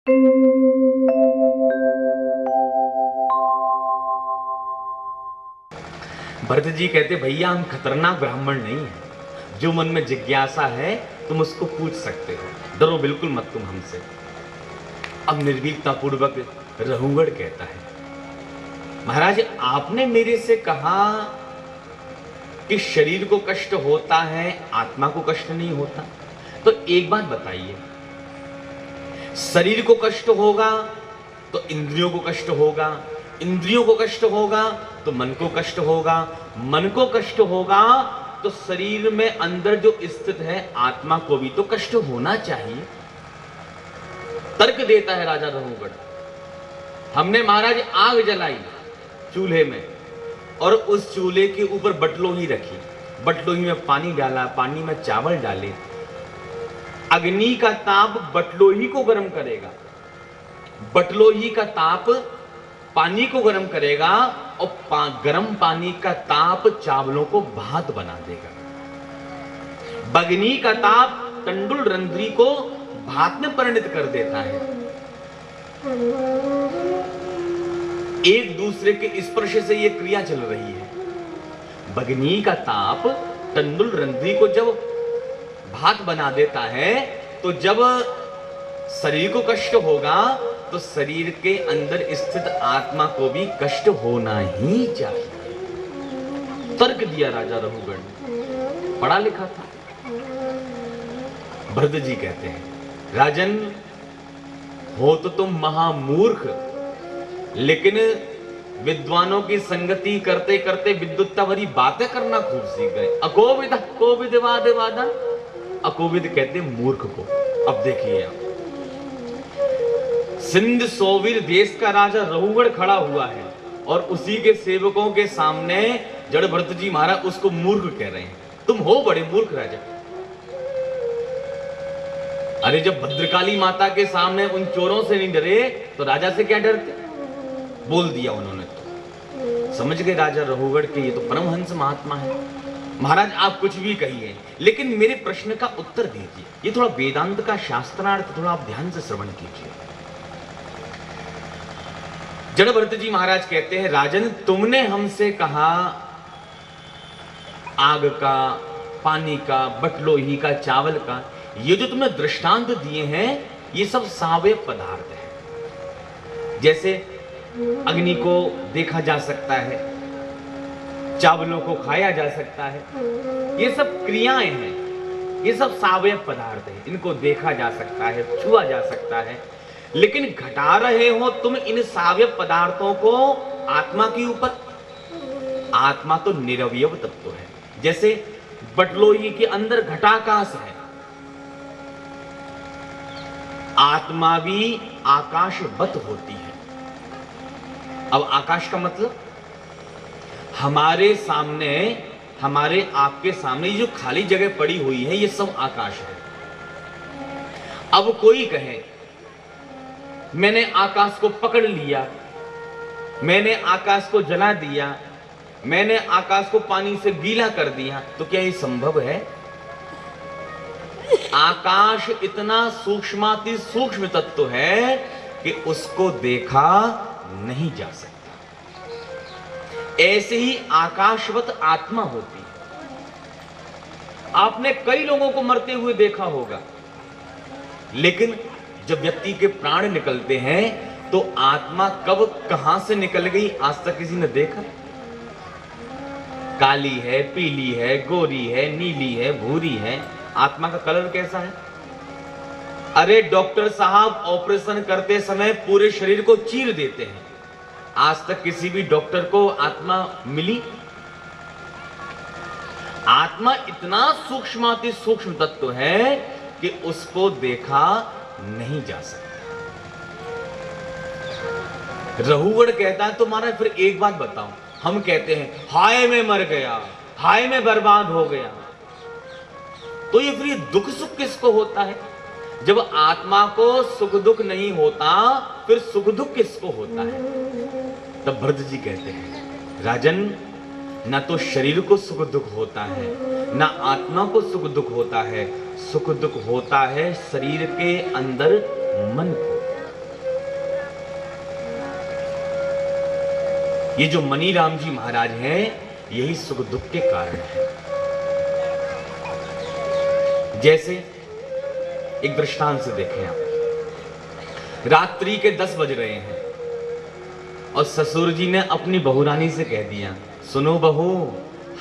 भरत जी कहते, भैया हम खतरनाक ब्राह्मण नहीं हैं, जो मन में जिज्ञासा है तुम उसको पूछ सकते हो, डरो बिल्कुल मत तुम हमसे। अब निर्भीकता पूर्वक रहुगढ़ कहता है, महाराज आपने मेरे से कहा कि शरीर को कष्ट होता है, आत्मा को कष्ट नहीं होता, तो एक बात बताइए, शरीर को कष्ट होगा तो इंद्रियों को कष्ट होगा, इंद्रियों को कष्ट होगा तो मन को कष्ट होगा, मन को कष्ट होगा तो शरीर में अंदर जो स्थित है आत्मा को भी तो कष्ट होना चाहिए। तर्क देता है राजा रहुगढ़। हमने महाराज आग जलाई चूल्हे में और उस चूल्हे के ऊपर बटलोही रखी, बटलोही में पानी डाला, पानी में चावल डाले, अग्नि का ताप बटलोही को गर्म करेगा, बटलोही का ताप पानी को गर्म करेगा और गर्म पानी का ताप चावलों को भात बना देगा। बगनी का ताप तंडुल रंध्री को भात में परिणत कर देता है। एक दूसरे के स्पर्श से यह क्रिया चल रही है। बगनी का ताप तंडुल रंध्री को जब भात बना देता है तो जब शरीर को कष्ट होगा तो शरीर के अंदर स्थित आत्मा को भी कष्ट होना ही चाहिए। तर्क दिया राजा रहुगढ़ ने, पढ़ा लिखा था। भरत जी कहते हैं, राजन हो तो तुम महामूर्ख, लेकिन विद्वानों की संगति करते करते विद्वत्ता भरी बातें करना खूब सीख गए। अकोविद कोविद वाद वादा, अकोविद कहते मूर्ख को। अब देखिए आप, सिंध सोवीर देश का राजा रहुगढ़ खड़ा हुआ है और उसी के सेवकों के सामने जड़ भरत जी महाराज उसको मूर्ख कह रहे हैं। तुम हो बड़े मूर्ख राजा। अरे जब भद्रकाली माता के सामने उन चोरों से नहीं डरे तो राजा से क्या डरते? बोल दिया उन्होंने तो समझ गए राजा रहुगढ़ के ये तो परमहंस महात्मा है। महाराज आप कुछ भी कहिए, लेकिन मेरे प्रश्न का उत्तर दीजिए। ये थोड़ा वेदांत का शास्त्रार्थ थोड़ा आप ध्यान से श्रवण कीजिए। जड़ भरत जी महाराज कहते हैं, राजन तुमने हमसे कहा आग का, पानी का, बटलोही का, चावल का, ये जो तुमने दृष्टांत दिए हैं ये सब सावयव पदार्थ है। जैसे अग्नि को देखा जा सकता है, चावलों को खाया जा सकता है, ये सब क्रियाएं हैं, ये सब सावयव पदार्थ है, इनको देखा जा सकता है, छुआ जा सकता है। लेकिन घटा रहे हो तुम इन सावयव पदार्थों को आत्मा के ऊपर। आत्मा तो निरवयव तत्व है। जैसे बटलोही के अंदर घटाकाश है, आत्मा भी आकाशवत होती है। अब आकाश का मतलब हमारे सामने, हमारे आपके सामने जो खाली जगह पड़ी हुई है ये सब आकाश है। अब कोई कहे मैंने आकाश को पकड़ लिया, मैंने आकाश को जला दिया, मैंने आकाश को पानी से गीला कर दिया, तो क्या ये संभव है? आकाश इतना सूक्ष्माति सूक्ष्म तत्व है कि उसको देखा नहीं जा सकता। ऐसे ही आकाशवत आत्मा होती है। आपने कई लोगों को मरते हुए देखा होगा, लेकिन जब व्यक्ति के प्राण निकलते हैं तो आत्मा कब कहां से निकल गई आज तक किसी ने देखा? काली है, पीली है, गोरी है, नीली है, भूरी है। आत्मा का कलर कैसा है? अरे डॉक्टर साहब ऑपरेशन करते समय पूरे शरीर को चीर देते हैं, आज तक किसी भी डॉक्टर को आत्मा मिली? आत्मा इतना सूक्ष्माति सूक्ष्म तत्व है कि उसको देखा नहीं जा सकता। रहुगढ़ कहता है तो महाराज फिर एक बात बताओ, हम कहते हैं हाय मैं मर गया, हाय मैं बर्बाद हो गया, तो ये फिर दुख सुख किसको होता है? जब आत्मा को सुख दुख नहीं होता फिर सुख दुख किसको होता है? तब भरत जी कहते हैं, राजन न तो शरीर को सुख दुख होता है, न आत्मा को सुख दुख होता है, सुख दुख होता है शरीर के अंदर मन को। ये जो मनीराम जी महाराज हैं, यही सुख दुख के कारण है। जैसे एक दृष्टांत से देखें आप, रात्रि के 10 बज रहे हैं और ससुर जी ने अपनी बहुरानी से कह दिया, सुनो बहू,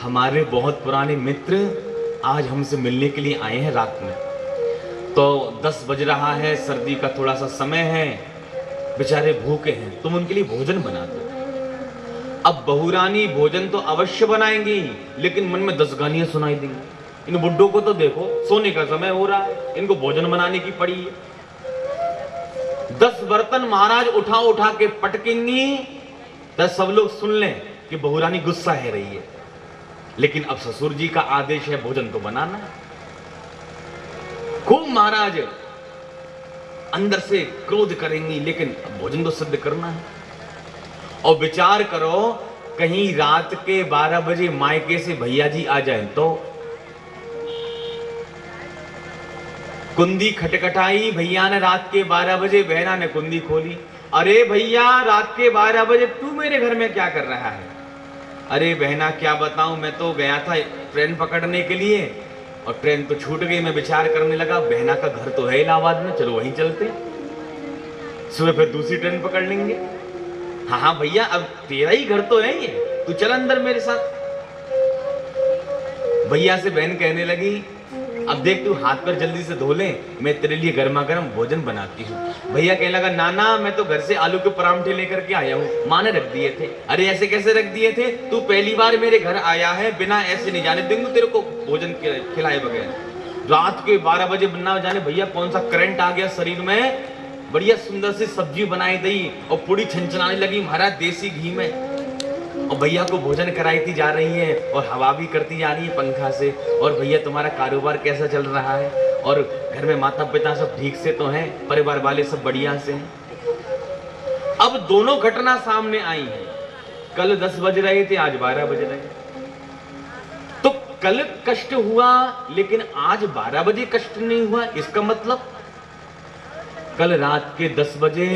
हमारे बहुत पुराने मित्र आज हमसे मिलने के लिए आए हैं रात में। तो 10 बज रहा है, सर्दी का थोड़ा सा समय है, बेचारे भूखे हैं, तुम उनके लिए भोजन बना दो। अब बहुरानी भोजन तो अवश्य बनाएंगी, लेकिन मन में 10 गालियां सुनाई देंगी। इन बुड्ढों को तो देखो, सोने का समय हो रहा है, इनको भोजन बनाने की पड़ी है। 10 बर्तन महाराज उठा उठा के पटकेंगी, तो सब लोग सुन लें कि बहुरानी गुस्सा है रही है, लेकिन अब ससुर जी का आदेश है, भोजन तो बनाना है। खूब महाराज अंदर से क्रोध करेंगी, लेकिन भोजन तो सिद्ध करना है। और विचार करो, कहीं रात के 12 बजे मायके से भैया जी आ जाएं तो कुंदी खटखटाई, भैया ने रात के 12 बजे, बहना ने कुंदी खोली। अरे भैया, रात के 12 बजे तू मेरे घर में क्या कर रहा है? अरे बहना, क्या बताऊं, मैं तो गया था ट्रेन पकड़ने के लिए और ट्रेन तो छूट गई। मैं विचार करने लगा, बहना का घर तो है इलाहाबाद में, चलो वहीं चलते, सुबह फिर दूसरी ट्रेन पकड़ लेंगे। हाँ हाँ भैया, अब तेरा ही घर तो है ये, तू चल अंदर मेरे साथ। भैया से बहन कहने लगी, अब देख तू हाथ पर जल्दी से धो ले, मैं तेरे लिए गर्मा गर्म भोजन बनाती हूँ। भैया कहने लगा, नाना मैं तो घर से आलू के परांठे लेकर के आया हूँ, माँ ने रख दिए थे। अरे ऐसे कैसे रख दिए थे? तू पहली बार मेरे घर आया है, बिना ऐसे नहीं जाने दूंगी तेरे को भोजन खिलाए बगैर। रात के 12 बजे बनना जाने भैया कौन सा करंट आ गया शरीर में, बढ़िया सुंदर सी सब्जी बनाई दी और पूरी छनछनाने लगी महाराज देसी घी में। और भैया को भोजन कराई जा रही है और हवा भी करती जा रही है पंखा से। और भैया तुम्हारा कारोबार कैसा चल रहा है? और घर में माता पिता सब ठीक से तो हैं, परिवार वाले सब बढ़िया से हैं? अब दोनों घटना सामने आई है। कल 10 बज रहे थे, आज 12 बज रहे। तो कल कष्ट हुआ, लेकिन आज 12 बजे कष्ट नहीं हुआ। इसका मतलब कल रात के 10 बजे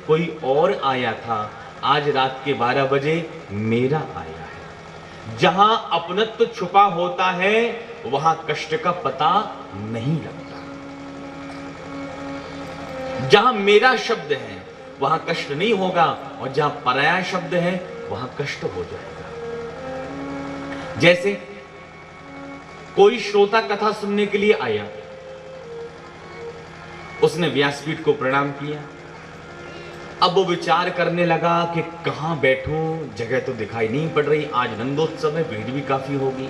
कोई और आया था, आज रात के 12 बजे मेरा आया है। जहां अपनत्व छुपा होता है, वहां कष्ट का पता नहीं लगता। जहां मेरा शब्द है, वहां कष्ट नहीं होगा, और जहां पराया शब्द है, वहां कष्ट हो जाएगा। जैसे कोई श्रोता कथा सुनने के लिए आया, उसने व्यासपीठ को प्रणाम किया। अब वो विचार करने लगा कि कहां बैठूं, जगह तो दिखाई नहीं पड़ रही, आज नंदोत्सव है, भीड़ भी काफी होगी,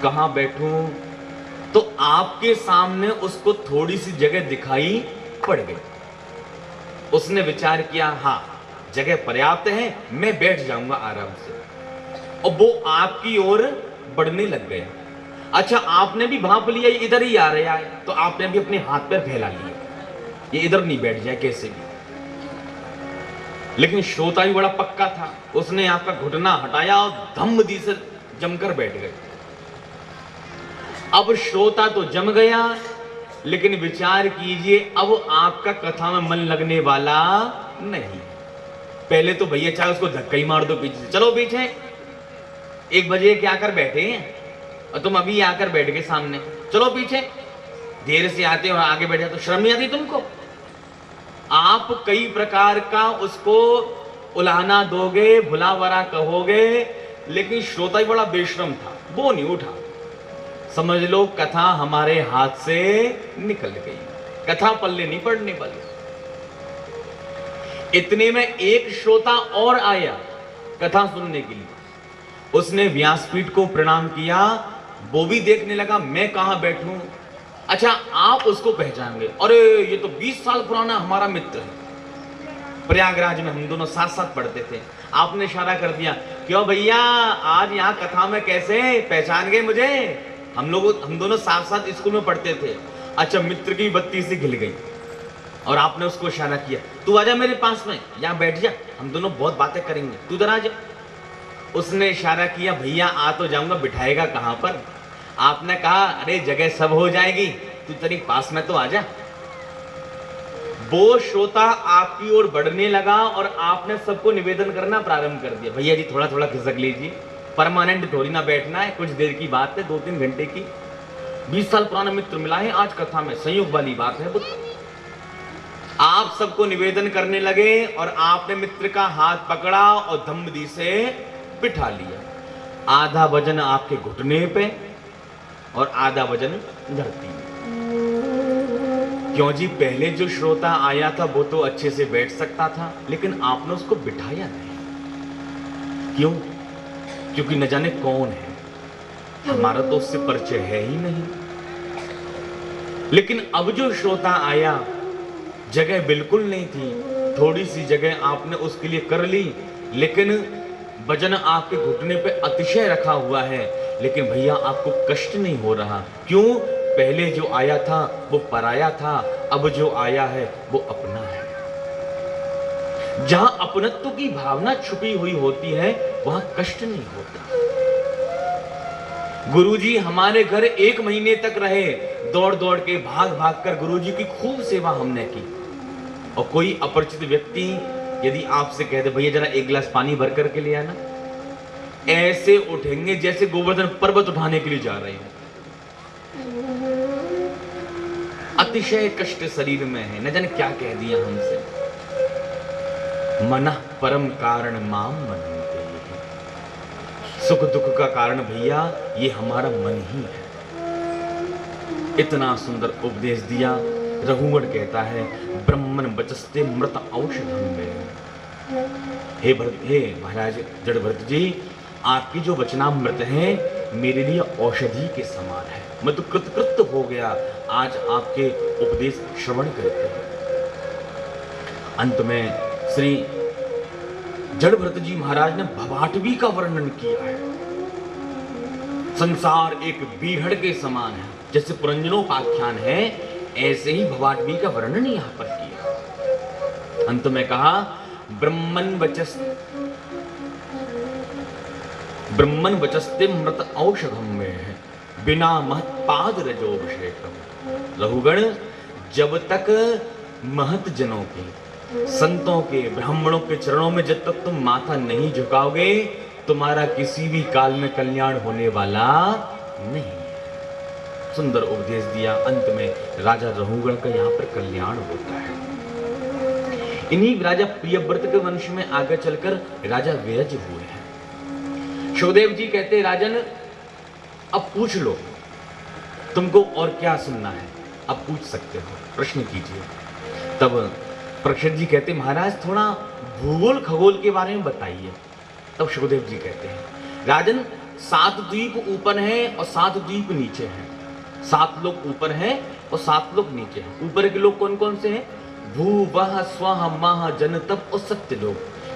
कहां बैठूं? तो आपके सामने उसको थोड़ी सी जगह दिखाई पड़ गई। उसने विचार किया, हाँ जगह पर्याप्त है, मैं बैठ जाऊंगा आराम से। और वो आपकी ओर बढ़ने लग गया। अच्छा, आपने भी भाप लिया इधर ही आ रहा है, तो आपने भी अपने हाथ पैर फैला लिए, ये इधर नहीं बैठ जाए कैसे भी। लेकिन श्रोता भी बड़ा पक्का था, उसने आपका घुटना हटाया और धम्म दी से जमकर बैठ गए। अब श्रोता तो जम गया, लेकिन विचार कीजिए, अब आपका कथा में मन लगने वाला नहीं। पहले तो भैया चाहे उसको धक्का ही मार दो पीछे से, चलो पीछे, 1 बजे के आकर बैठे हैं और तुम अभी आकर बैठ गए सामने, चलो पीछे। देर से आते हो आगे बैठ जाते, तो शर्म नहीं आती तुमको? आप कई प्रकार का उसको उलाहना दोगे, भुलावरा कहोगे, लेकिन श्रोता ही बड़ा बेशरम था, वो नहीं उठा। समझ लो कथा हमारे हाथ से निकल गई, कथा पल्ले नहीं पड़ने वाली। इतने में एक श्रोता और आया कथा सुनने के लिए। उसने व्यासपीठ को प्रणाम किया, वो भी देखने लगा मैं कहां बैठूं। अच्छा, आप उसको पहचान गए, अरे ये तो 20 साल पुराना हमारा मित्र है, प्रयागराज में हम दोनों साथ साथ पढ़ते थे। आपने इशारा कर दिया, क्यों भैया आज यहाँ कथा में कैसे पहचान गए मुझे? हम दोनों साथ साथ स्कूल में पढ़ते थे। अच्छा, मित्र की बत्ती से खिल गई और आपने उसको इशारा किया, तू आजा मेरे पास में, यहाँ बैठ जा, हम दोनों बहुत बातें करेंगे, तू इधर आ जा। उसने इशारा किया, भैया आ तो जाऊंगा, बिठाएगा कहां पर? आपने कहा, अरे जगह सब हो जाएगी, तू तेरी पास में तो आ जा। वो श्रोता आपकी ओर बढ़ने लगा और आपने सबको निवेदन करना प्रारंभ कर दिया, भैया जी थोड़ा थोड़ा खिसक लीजिए, परमानेंट थोड़ी ना बैठना है, कुछ देर की बात है, 2-3 घंटे की। 20 साल पुराना मित्र मिला है आज कथा में, संयोग वाली बात है वो। आप सबको निवेदन करने लगे और आपने मित्र का हाथ पकड़ा और धम्मदी से बिठा लिया। आधा वजन आपके घुटने पे और आधा वजन धरती में। क्यों जी, पहले जो श्रोता आया था वो तो अच्छे से बैठ सकता था, लेकिन आपने उसको बिठाया नहीं। क्यों? क्योंकि न जाने कौन है, हमारा तो उससे परिचय है ही नहीं। लेकिन अब जो श्रोता आया, जगह बिल्कुल नहीं थी, थोड़ी सी जगह आपने उसके लिए कर ली, लेकिन वजन आपके घुटने पे अतिशय रखा हुआ है, लेकिन भैया आपको कष्ट नहीं हो रहा। क्यों? पहले जो आया था वो पराया था, अब जो आया है वो अपना है। जहां अपनत्व की भावना छुपी हुई होती है वहां कष्ट नहीं होता। गुरुजी हमारे घर 1 महीने तक रहे, दौड़ दौड़ के भाग भाग कर गुरुजी की खूब सेवा हमने की। और कोई अपरिचित व्यक्ति यदि आपसे कह दे भैया जरा 1 गिलास पानी भर करके ले आना, ऐसे उठेंगे जैसे गोवर्धन पर्वत उठाने के लिए जा रहे हैं। अतिशय कष्ट शरीर में है, न जाने क्या कह दिया हमसे। मनः परम कारण माम मनन्ते, सुख दुख का कारण भैया ये हमारा मन ही है। इतना सुंदर उपदेश दिया। रघुगण कहता है ब्रह्मन बचस्ते मृत औषधम में। हे महाराज जड़ भरत जी, आपकी जो वचनामृत है मेरे लिए औषधि के समान है। मैं तो कृतकृत हो गया आज आपके उपदेश श्रवण करके। अंत में श्री जड़ भरत जी महाराज ने भवाटवी का वर्णन किया है। संसार एक बीहड़ के समान है, जैसे पुरंजनोपाख्यान है ऐसे ही भवाटवी का वर्णन यहां पर किया। अंत में कहा ब्रह्मन वचस्ते मृत औषधम में है, बिना महत्पाद रजोभिषेकम। लहुगण, जब तक महत जनों के, संतों के, ब्राह्मणों के चरणों में जब तक तुम माथा नहीं झुकाओगे, तुम्हारा किसी भी काल में कल्याण होने वाला नहीं। सुंदर उपदेश दिया। अंत में राजा रघुगण का यहाँ पर कल्याण होता है। इन्हीं राजा प्रियव्रत के वंश में आगे चलकर राजा व्यज हुए हैं। सुखदेव जी कहते राजन अब पूछ लो, तुमको और क्या सुनना है, अब पूछ सकते हो, प्रश्न कीजिए। तब परीक्षित जी कहते महाराज थोड़ा भूगोल खगोल के बारे में बताइए। तब सुखदेव जी कहते हैं राजन 7 द्वीप ऊपर हैं और 7 द्वीप नीचे हैं। 7 लोग ऊपर हैं और 7 लोग नीचे हैं। ऊपर के लोग कौन कौन से हैं? भू वह स्वह मह जन तप और सत्य लोग।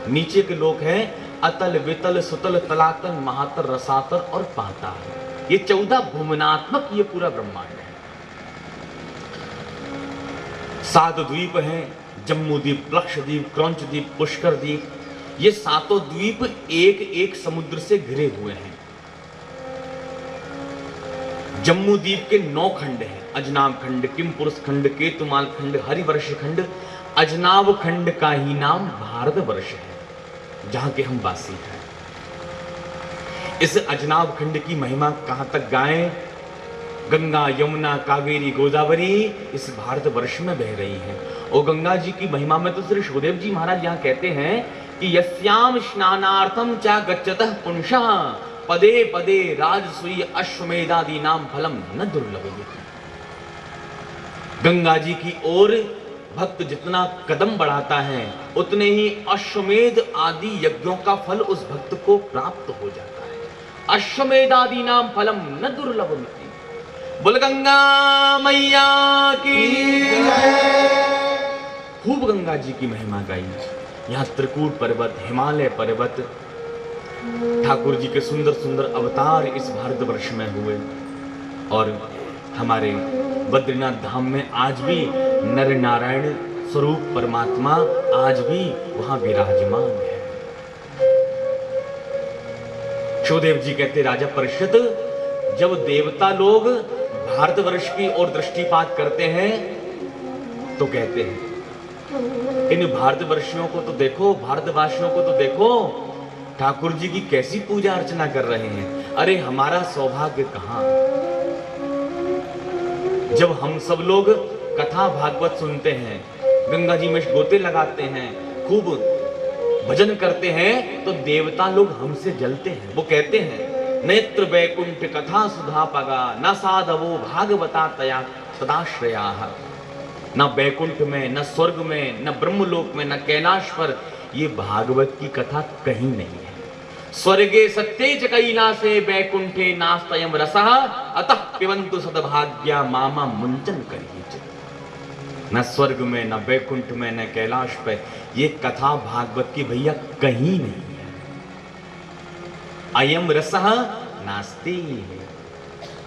नीचे के लोग हैं अतल वितल सुतल तलातल महातर रसातर और पाताल। ये 14 भुवनात्मक ये पूरा ब्रह्मांड है। 7 द्वीप हैं, जम्मू द्वीप, लक्षद्वीप, क्रौंच द्वीप, पुष्कर द्वीप। ये 7 द्वीप एक एक समुद्र से घिरे हुए हैं। जम्मू द्वीप के 9 खंड हैं, अजनाब खंड, किमपुरुष खंड, केतुमाल खंड, हरिवर्ष खंड। अजनाब खंड का ही नाम भारतवर्ष है, जहां के हम वासी हैं। इस अजनाब खंड की महिमा कहां तक गाएं? गंगा, यमुना, कावेरी, गोदावरी इस भारतवर्ष में बह रही है। और गंगा जी की महिमा में तो श्री सुखदेव जी महाराज यहाँ कहते हैं कि यस्याम स्नानार्थम चा गच्छतः पुंसः पदे पदे राजसूय अश्वमेधादि नाम फलम न दुर्लभते। गंगा जी की ओर भक्त जितना कदम बढ़ाता है उतने ही अश्वमेध आदि यज्ञों का फल उस भक्त को प्राप्त हो जाता है। अश्वमेधादि नाम फलम न दुर्लभते। बोल गंगा मैया की खूब गंगा जी की महिमा गाई। यहाँ त्रिकूट पर्वत, हिमालय पर्वत, ठाकुर जी के सुंदर सुंदर अवतार इस भारतवर्ष में हुए। और हमारे बद्रीनाथ धाम में आज भी नर नारायण स्वरूप परमात्मा आज भी वहां विराजमान है। सुखदेव जी कहते राजा परीक्षित, जब देवता लोग भारतवर्ष की ओर दृष्टिपात करते हैं तो कहते हैं इन भारतवर्षियों को तो देखो, भारतवासियों को तो देखो, ठाकुर जी की कैसी पूजा अर्चना कर रहे हैं। अरे हमारा सौभाग्य कहां, जब हम सब लोग कथा भागवत सुनते हैं, गंगा जी में गोते लगाते हैं, खूब भजन करते हैं, तो देवता लोग हमसे जलते हैं। वो कहते हैं नेत्र वैकुंठ कथा सुधा पगा न साधवो भागवता तया तदाश्रया। न वैकुंठ में, न स्वर्ग में, न ब्रह्मलोक में, न कैलाश पर ये भागवत की कथा कहीं नहीं है। स्वर्गे सत्ये च कैलासे वैकुंठे नास्तयं रसः अतः पिबन्तु सद्भाग्या मामा मुंचन करिए। न स्वर्ग में, न वैकुंठ में, न कैलाश पे ये कथा भागवत की भैया कहीं नहीं है। अयम रसः नास्ति,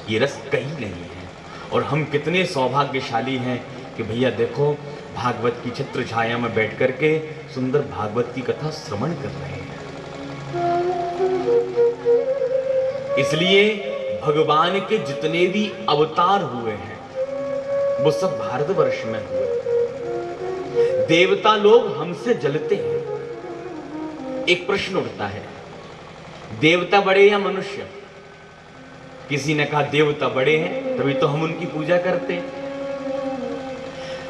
ये रस कहीं नहीं है। और हम कितने सौभाग्यशाली हैं कि भैया देखो भागवत की छत्र छाया में बैठ करके सुंदर भागवत की कथा श्रवण कर रहे हैं। इसलिए भगवान के जितने भी अवतार हुए हैं वो सब भारतवर्ष में हुए। देवता लोग हमसे जलते हैं। एक प्रश्न उठता है, देवता बड़े या मनुष्य? किसी ने कहा देवता बड़े हैं तभी तो हम उनकी पूजा करते हैं।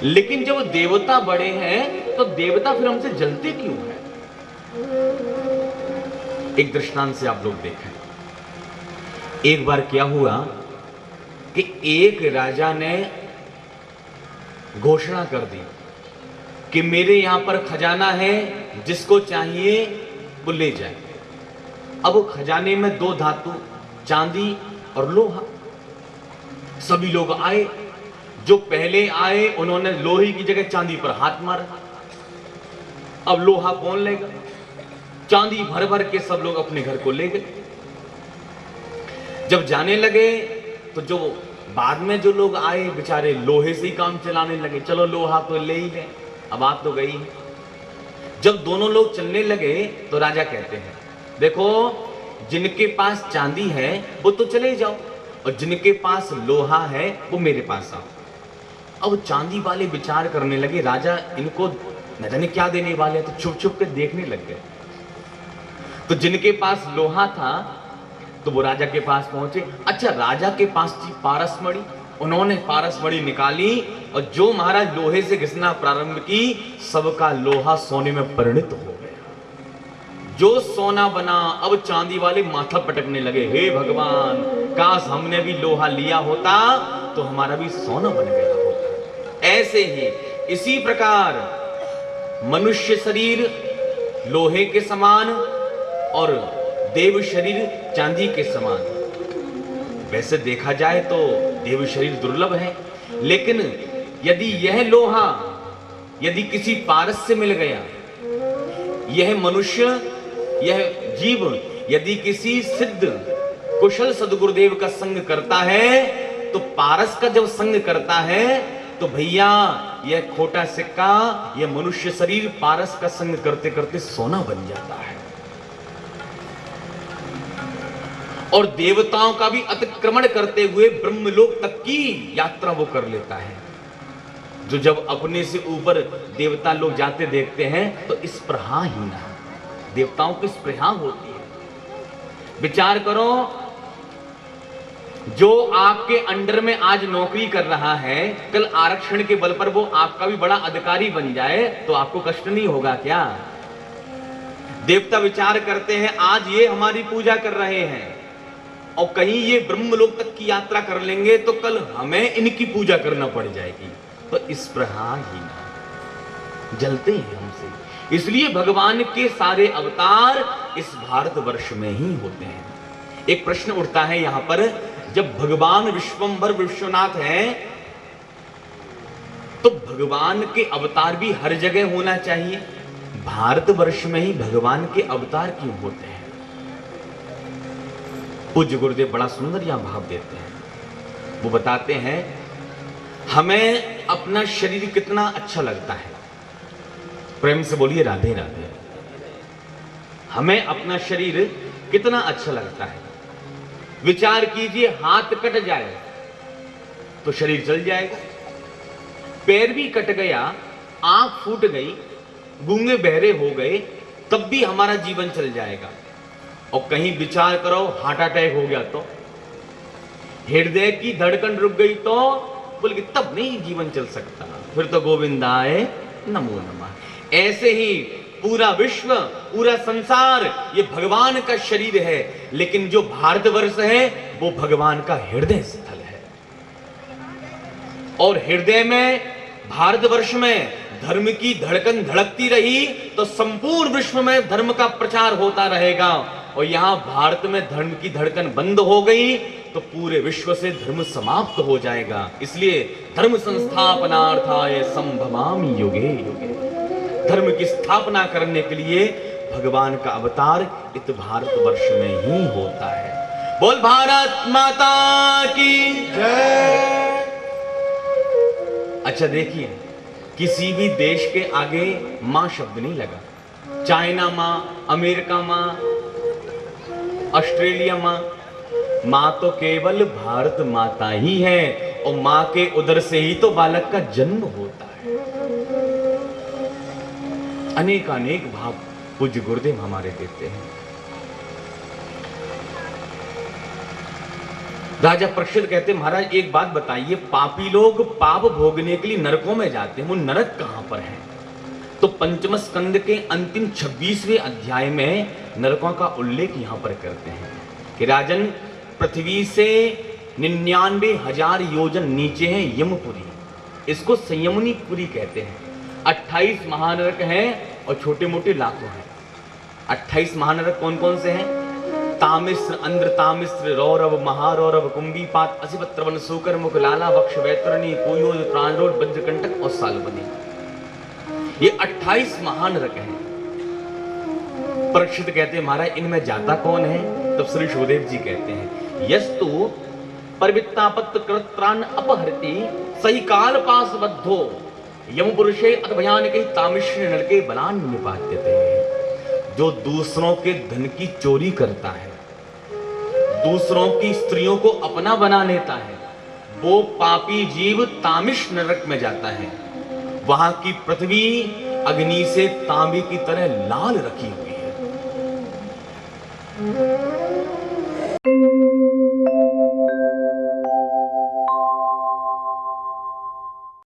लेकिन जब देवता बड़े हैं तो देवता फिर हमसे जलते क्यों हैं? एक दृष्टांत से आप लोग देखें। एक बार क्या हुआ कि एक राजा ने घोषणा कर दी कि मेरे यहां पर खजाना है, जिसको चाहिए वो ले जाए। अब खजाने में दो धातु, चांदी और लोहा। सभी लोग आए। जो पहले आए उन्होंने लोहे की जगह चांदी पर हाथ मारा। अब लोहा कौन लेगा? चांदी भर भर के सब लोग अपने घर को ले गए। जब जाने लगे तो जो बाद में जो लोग आए बेचारे लोहे से ही काम चलाने लगे। चलो लोहा तो ले ही ले, अब बात तो गई। जब दोनों लोग चलने लगे तो राजा कहते हैं देखो जिनके पास चांदी है वो तो चले जाओ और जिनके पास लोहा है वो मेरे पास आओ। अब चांदी वाले विचार करने लगे राजा इनको न जाने क्या देने वाले, तो छुप छुप के देखने लग गए। तो जिनके पास लोहा था तो वो राजा के पास पहुंचे। अच्छा, राजा के पास थी पारसमणि। उन्होंने पारसमणि निकाली और जो महाराज लोहे से घिसना प्रारंभ की, सबका लोहा सोने में परिणत हो गया। जो सोना बना, अब चांदी वाले माथा पटकने लगे, हे भगवान काश हमने भी लोहा लिया होता तो हमारा भी सोना बन गया होता। ऐसे ही इसी प्रकार मनुष्य शरीर लोहे के समान और देव शरीर चांदी के समान। वैसे देखा जाए तो देव शरीर दुर्लभ है, लेकिन यदि यह लोहा यदि किसी पारस से मिल गया, यह मनुष्य, यह जीव यदि किसी सिद्ध कुशल सदगुरुदेव का संग करता है, तो पारस का जब संग करता है तो भैया यह खोटा सिक्का, यह मनुष्य शरीर पारस का संग करते करते सोना बन जाता है। और देवताओं का भी अतिक्रमण करते हुए ब्रह्मलोक तक की यात्रा वो कर लेता है। जो जब अपने से ऊपर देवता लोग जाते देखते हैं तो स्पृहा ही ना, देवताओं की स्पृहा होती है। विचार करो, जो आपके अंडर में आज नौकरी कर रहा है, कल आरक्षण के बल पर वो आपका भी बड़ा अधिकारी बन जाए तो आपको कष्ट नहीं होगा क्या? देवता विचार करते हैं आज ये हमारी पूजा कर रहे हैं और कहीं ये ब्रह्मलोक तक की यात्रा कर लेंगे तो कल हमें इनकी पूजा करना पड़ जाएगी। तो इस प्रकार ही जलते हैं हमसे। इसलिए भगवान के सारे अवतार इस भारतवर्ष में ही होते हैं। एक प्रश्न उठता है यहां पर, जब भगवान विश्वंभर विश्वनाथ हैं तो भगवान के अवतार भी हर जगह होना चाहिए, भारतवर्ष में ही भगवान के अवतार क्यों होते हैं? पूज्य गुरुदेव बड़ा सुंदर यहां भाव देते हैं। वो बताते हैं हमें अपना शरीर कितना अच्छा लगता है। प्रेम से बोलिए राधे राधे। हमें अपना शरीर कितना अच्छा लगता है। विचार कीजिए, हाथ कट जाए तो शरीर जल जाएगा, पैर भी कट गया आंख फूट गई, गूंगे बहरे हो गए, तब भी हमारा जीवन चल जाएगा। और कहीं विचार करो हार्ट अटैक हो गया तो, हृदय की धड़कन रुक गई तो, बोल के तब नहीं जीवन चल सकता, फिर तो गोविंदाय नमो नमः। ऐसे ही पूरा विश्व, पूरा संसार ये भगवान का शरीर है, लेकिन जो भारतवर्ष है वो भगवान का हृदय स्थल है। और हृदय में, भारतवर्ष में धर्म की धड़कन धड़कती रही तो संपूर्ण विश्व में धर्म का प्रचार होता रहेगा। और यहां भारत में धर्म की धड़कन बंद हो गई तो पूरे विश्व से धर्म समाप्त हो जाएगा। इसलिए धर्म संस्थापनार्थाय संभवामि युगे युगे, धर्म की स्थापना करने के लिए भगवान का अवतार इस भारतवर्ष में ही होता है। बोल भारत माता की जय। अच्छा देखिए, किसी भी देश के आगे मां शब्द नहीं लगा। चाइना मां, अमेरिका मां, ऑस्ट्रेलिया मां, मां तो केवल भारत माता ही है। और मां के उदर से ही तो बालक का जन्म होता है। अनेक अनेक भाव पूज्य गुरुदेव हमारे देते हैं। राजा परीक्षित कहते, महाराज एक बात बताइए, पापी लोग पाप भोगने के लिए नरकों में जाते हैं, वो नरक कहां पर है? तो पंचम स्कंद के अंतिम 26वें अध्याय में नरकों का उल्लेख यहां पर करते हैं कि राजन, पृथ्वी से 99,000 योजन नीचे है यमपुरी, इसको संयमनीपुरी कहते हैं। 28 महानरक हैं और छोटे मोटे लाखों हैं। 28 महानरक कौन कौन से हैं? तामिश्र, अंध्र तामिश्र, रौरव, महारौरव, कुंभीपात, असिपत्रवन, सूकर मुख, लाला, वक्ष, वैतरणी, कुयोज, प्राणरोध, वज्रकंटक और सालबनी। ये 28 महानरक हैं। परीक्षित कहते हैं, महाराज इनमें जाता कौन है? तब श्री सुखदेव जी कहते हैं, यस्तु परिवित्तापत्त कृत्रान अपहरति सही काल पास बद्धो यम पुरुषे अतभयान के तामिश्र नरके बलान निपात्यते। जो दूसरों के धन की चोरी करता है, दूसरों की स्त्रियों को अपना बना लेता है, वो पापी जीव तामिश नरक में जाता है। वहां की पृथ्वी अग्नि से तांबे की तरह लाल रखी हुई है।